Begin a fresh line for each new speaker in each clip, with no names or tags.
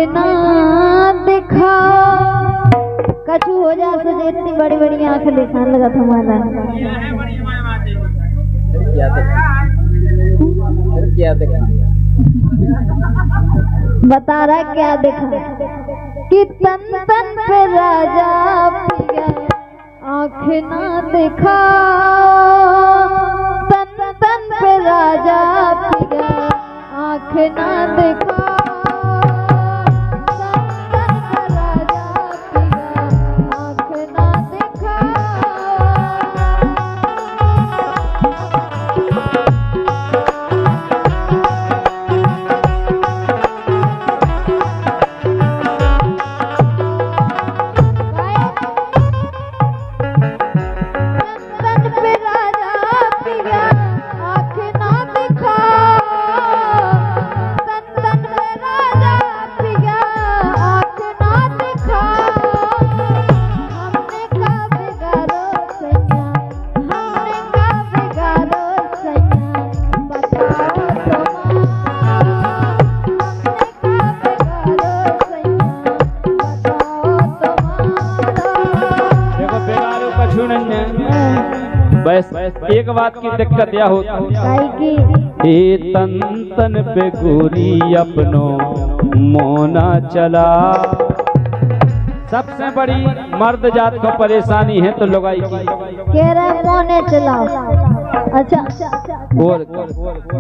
ना दिखा कछु हो जा सो इतनी बड़ी बड़ी आंख दिखाने लगा तुम्हारा।
क्या देखा
बता रहा क्या देखा कि तन तन पे राजा पिया आँख ना दिखा, तन तन पे राजा पिया आँख ना दिखा,
बस एक बात की दिक्कत यह होती है तन तन पे गोरी अपनो मोना चला। सबसे बड़ी मर्द जात को परेशानी है तो लुगाई की
कह रहे मोने चलाओ। अच्छा
और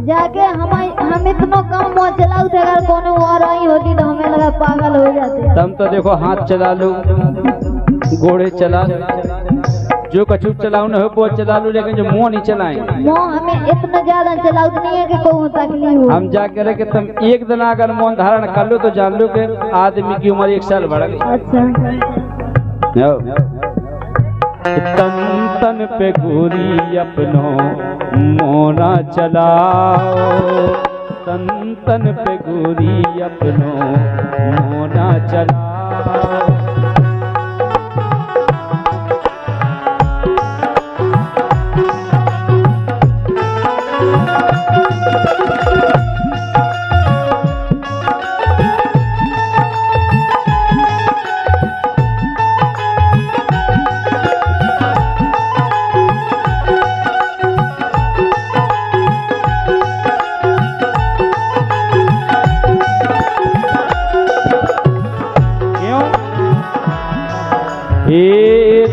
जाके हम इतना कम मोह चलाऊ थे, अगर कोनो और आई होती तो हमें लगा पागल हो जाते।
तुम तो देखो हाथ चला लो, घोड़े चला लो, जो कछु चलाऊ न हो वो चला लो, लेकिन जो मुँह नहीं चलाएंगे।
मुँह हमें इतना ज्यादा चलाऊ नहीं है कि कोई तकलीफ हो।
हम जा कह रहे कि तुम एक दिन अगर मौन धारण कर लो तो जान लो कि आदमी की उम्र 1 साल बढ़ गई।
अच्छा
तन तन पे गोरी अपनो मोना चलाओ, तन तन पे गोरी अपनो मोना चलाओ।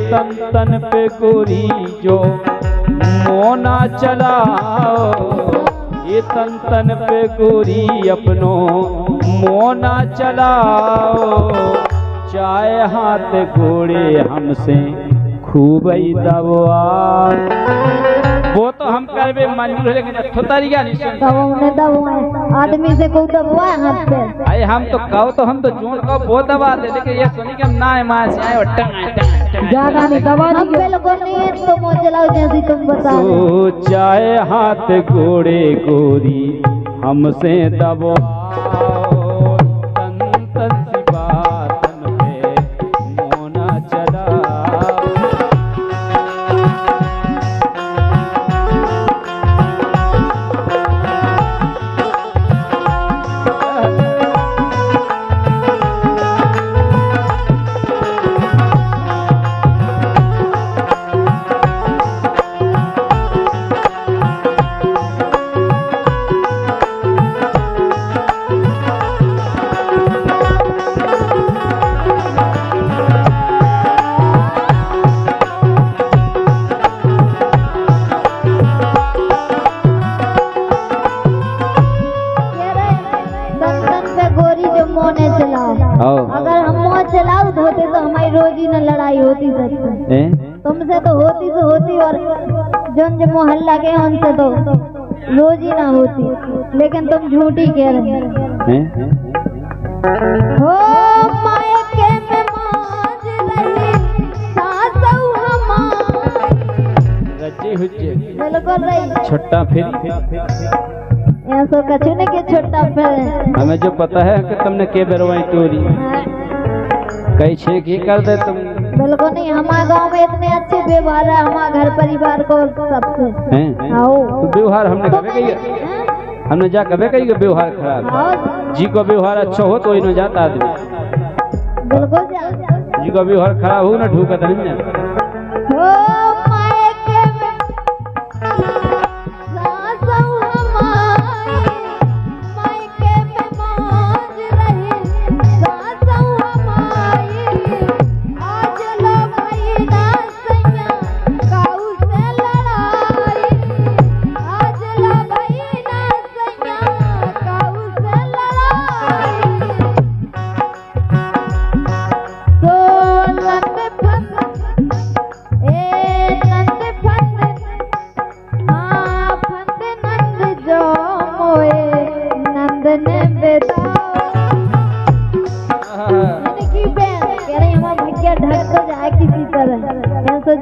तन तन पे गोरी जो मोना चलाओ, ये तन तन पे गोरी अपनो मोना चलाओ। चाहे हाथ घोड़े हमसे खूब ही दबवा, वो तो हम करवे मंजूर है, लेकिन अच्छो तरीका नहीं
दबा आदमी से को दबवा हाथ पे।
अरे हम तो कहो तो हम तो जोड़ कहो वो दबा दे, लेकिन ये सुनी कि हम ना है मां से आए और
ज्यादा नहीं दबा हम बिल्कुल नहीं है तो मोह चलाओ जैसी तुम बता
रहे। चाहे हाथ घोड़े गोरी हमसे दबो, तन तन सी बातन पे मोना चला।
अगर हम मोह चलाऊ होते तो हमारी रोजी न लड़ाई होती सकती, तुमसे तो होती और जन जो मोहल्ला के उनसे तो रोजी ना होती, लेकिन तुम झूठी कह रहे हो। मायके में मौज रही सासू हमारी, बिल्कुल रही
छोटा फिर
ऐसा कछु नहीं के छोटा फिर।
हमें जो पता है कि तुमने के बेरवाई चोरी कई छे की कर दे तुम।
बिल्कुल नहीं, हमारे गांव में इतने अच्छे व्यवहार है हमारे घर परिवार को सबसे।
तो व्यवहार हमने कभी कही, हमने जा कभी कही व्यवहार खराब। जी का व्यवहार अच्छा हो तो ही न जाता आदमी।
बिल्कुल जा।
जी का व्यवहार खराब हो ना ढूका तो नहीं ना।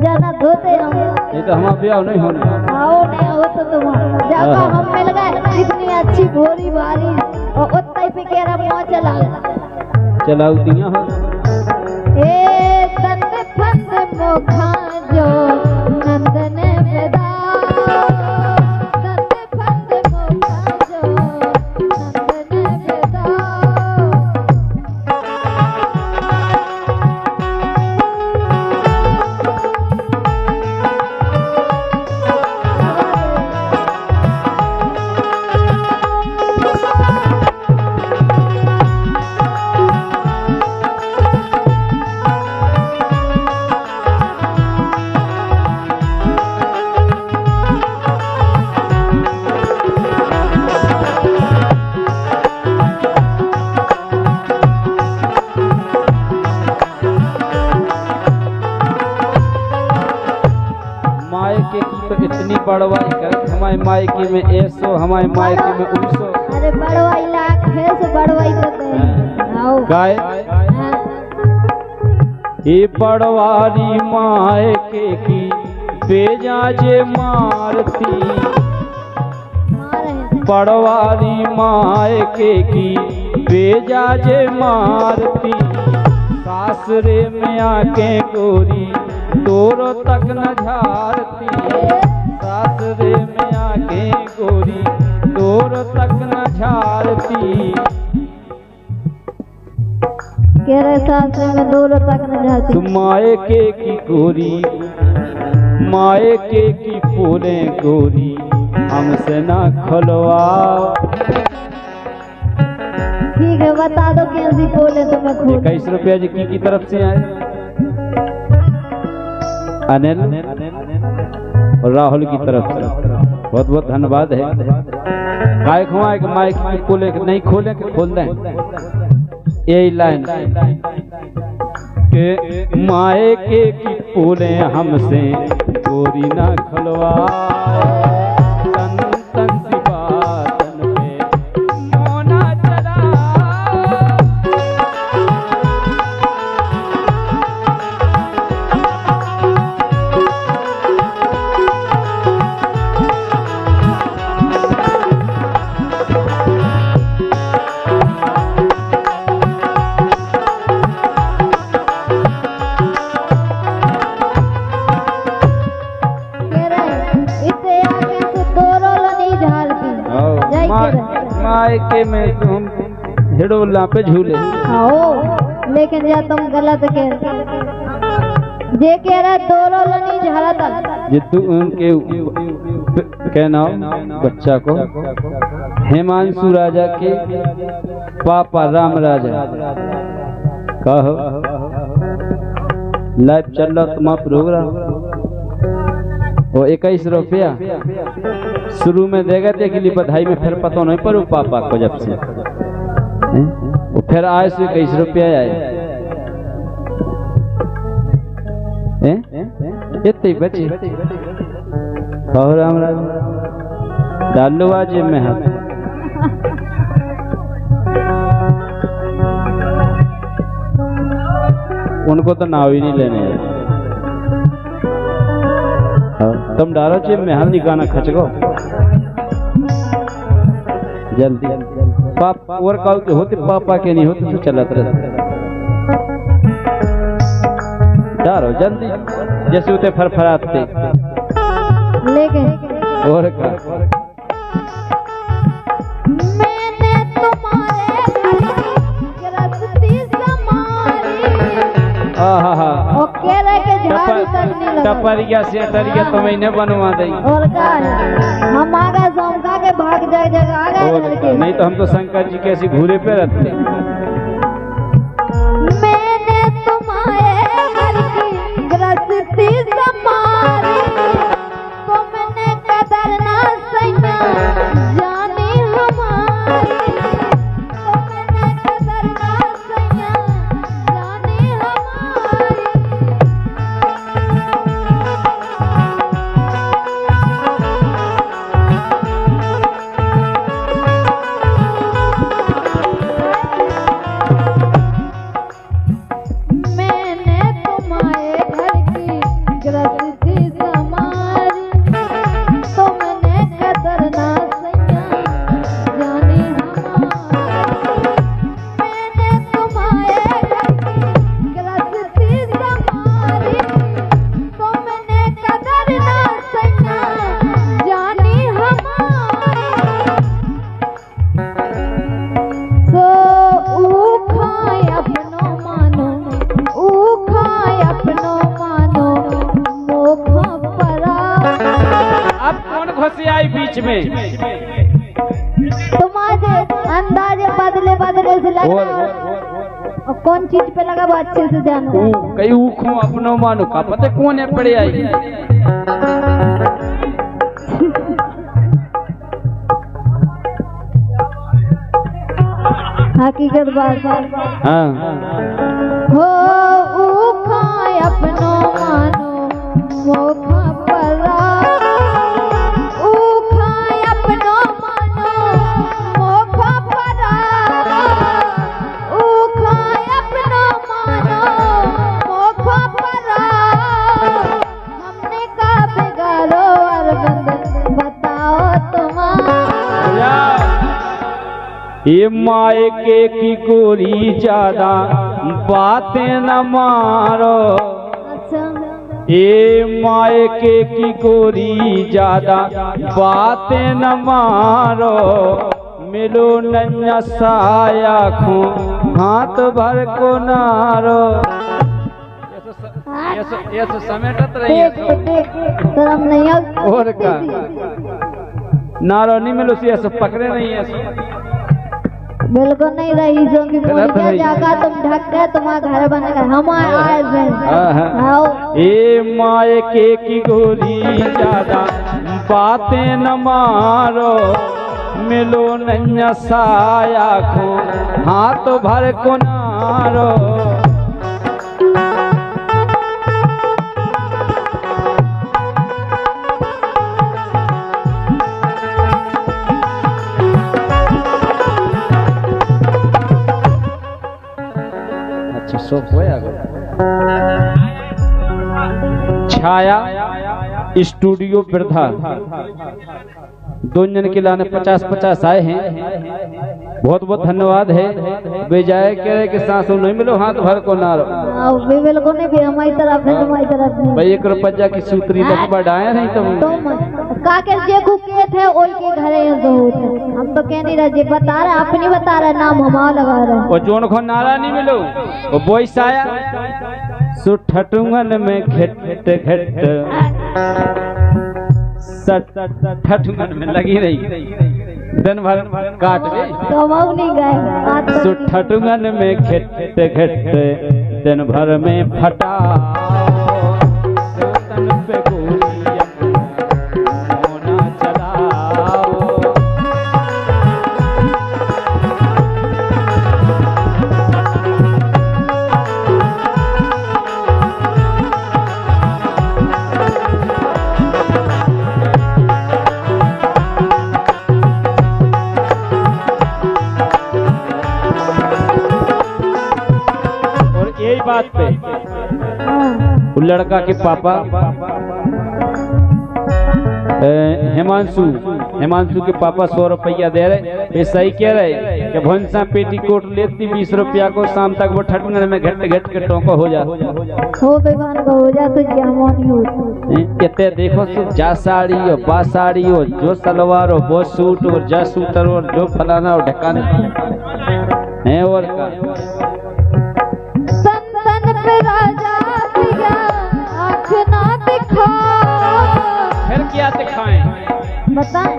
जाना धोते हम
ये तो हमारा ब्याह नहीं होना।
आओ नहीं हो तो तुम जाकर हम मिल गए इतनी अच्छी भोरी भारी और उतना पे कह रहा मुँह
चलाऊ दिया हो
ए तन फंद मोखा जो नंदन बेदा तन फंद मोखा जो नंदन बेदा
इतनी बड़वाई कर हमारे मायके में ऐसो हमारे मायके में उनसो।
अरे बड़वाई लाख है सो बड़वाई तो
गाय ये बड़वारी मायके की बेजा जे मारती बड़वारी मायके की बेजा जे मारती सासरे में आके गोरी तोरो तक न झारती सासरे में आके गोरी तोरो तक न झारती
सासरे में तोरो तक न झारती
मायके की गोरी मायके की फूले गोरी हमसे ना खुलवा।
ठीक है बता दो कैसी बोले तो मैं खोल।
21 रुपया जी की तरफ से आए अनिल और राहुल की तरफ से बहुत बहुत धन्यवाद है। गायक हुआ कि माइक खोले नहीं खोले कि खोल दें यही लाइन के मायके की फूले हमसे गोरी ना खुलवा तन तन सी बातन पे मोना चला। मायके में तुम हिडोला पे झूले
आओ लेकिन या तुम गलत कह जे कह रहा दोरो नहीं झाड़ा था
ये तू उनके कहना बच्चा को हेमांशु राजा के पापा राम राजा कहो लाइव चल रहा तुम्हारा प्रोग्राम वो 21 रुपया शुरू में देगा थे के लिए बधाई में फिर पता नहीं पर पापा को जब से वो फिर आए से 21 रुपया आए इतने बचे कहो राम राज डालो आज में हाथ उनको तो नाव ही नहीं लेने तुम डालो जेब में हल्दी गाना खच गो जल्दी पापा वर्कआउट होते पापा के नहीं होते तो चलत रहे डालो जल्दी जैसे होते फरफराते
लेकिन
और का
मैंने तुम्हारे और कह रहे कि झाड़ू तक नहीं लगा।
टपरिया से टरिया तो मैंने बनवा दी।
और क्या है, हम आ गए समझा के भाग जाए जगह आ गए घर के।
नहीं तो हम तो शंकर जी कैसी घूरे पे रहते।
मैंने तुम्हारे घर की गृहस्थी संभाली, तुमने कदर ना सैया जानी हमारी, तुमने कदर ना सैया जानी हमारी। मैंने तुम्हारे घर की गृहस्थी संभाली, तुमने कदर ना सैया जानी हमारी। मैंने तुम्हारे घर की गृहस्थी संभाली, तुमने कदर ना सैया जानी हमारी। सो उखाय अपनो मानो, उखाय अपनो मानो मोखा परा।
अब कौन घुसी आई बीच में?
तुम्हारे अंदाजे बदले बदले से लग रहा है। और कौन चीज पे लगा वो अच्छे से जानो।
कई ऊखों अपनो मानो का पता कौन है पड़े आई।
हकीकत बात।
हाँ
हो उखाय अपनो मानो मोखा परा, उखाय अपनो मानो मोखा परा, उखाय अपनो मानो मोखा परा। हमने का बिगाड़ो अरविंद बताओ तुम्हारा।
ये मायके की गोरी ज्यादा बातें न मारो, ये मायके की गोरी ज्यादा बातें न मारो। मिलो नन्या साया खो हाथ भर को नारो। ये तो समेटत रही है
शर्म नहीं है।
और का नारो नहीं मिलो सी ऐसे पकड़े नहीं है।
बिल्कुल नहीं रही जो कि बोलिया जाकर तुम ढक के तुम्हारा घर बनेगा। हम आए थे
ए मायके की गोरी ज्यादा बातें न मारो। मिलो नन्या साया खो हाथ भर को नारो। छाया स्टूडियो वृद्धा 2 जन के लाने 50-50 आए हैं। बहुत बहुत धन्यवाद है। बेजाय कह रहे कि सांसों नहीं मिलो हाथ भर को नारो।
बिल्कुल नहीं भी हमारी तरफ है, हमारी तरफ नहीं
भाई। 1 रुपया की सूत्री तक बढ़ाया नहीं तुम
काके जे कुके थे ओई के घरे बहुत है। हम तो कह नहीं रहे बता रहे अपनी बता रहे नाम हमारा लगा रहे।
वो जोन खो नारा नहीं मिलो वो बोइस आया सुठटुंगन में घट घट ठठुंगन में लगी रही दिन भर काट
नहीं गए।
सुठटुंगन में घट घट दिन भर में फटा पे बात पे वो लड़का के पापा हिमांशु के पापा 100 रुपया दे रहे। ये सही कह रहे कि भंसा पेटीकोट लेती 20 रुपया को शाम तक वो ठटंगन में घट घट के टोंका हो जा
तो क्या
कहते देखो जा साड़ी हो बा साड़ी हो जो सलवार हो वो सूट और जा सूटर और जो फलाना और ढकाना है और का
संतन पे राज बताएं